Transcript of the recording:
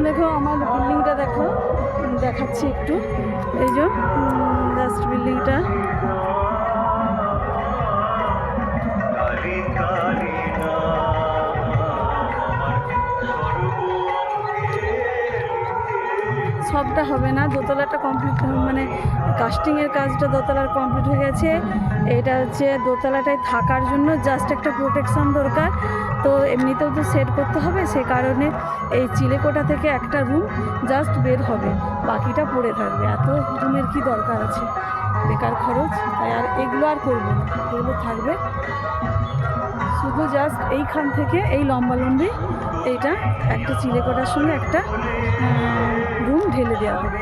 দেখো আমার বিল্ডিংটা দেখো, দেখাচ্ছি একটু। এই যে জাস্ট বিল্ডিংটা, সবটা হবে না, দোতলাটা কমপ্লিট, মানে কাস্টিংয়ের কাজটা দোতলার কমপ্লিট হয়ে গেছে। এটা হচ্ছে দোতলাটায় থাকার জন্য জাস্ট একটা প্রোটেকশান দরকার। তো এমনিতেও তো সেট করতে হবে, সে কারণে এই চিলেকোঠা থেকে একটা রুম জাস্ট বের হবে, বাকিটা পড়ে থাকবে। এত রুমের কি দরকার আছে, বেকার খরচ। তাই আর এগুলো আর করবো না, এগুলো থাকবে। শুধু জাস্ট এইখান থেকে এই লম্বালম্বি এইটা একটা চিলেকোঠার সঙ্গে একটা রুম ঢেলে দেওয়া হবে।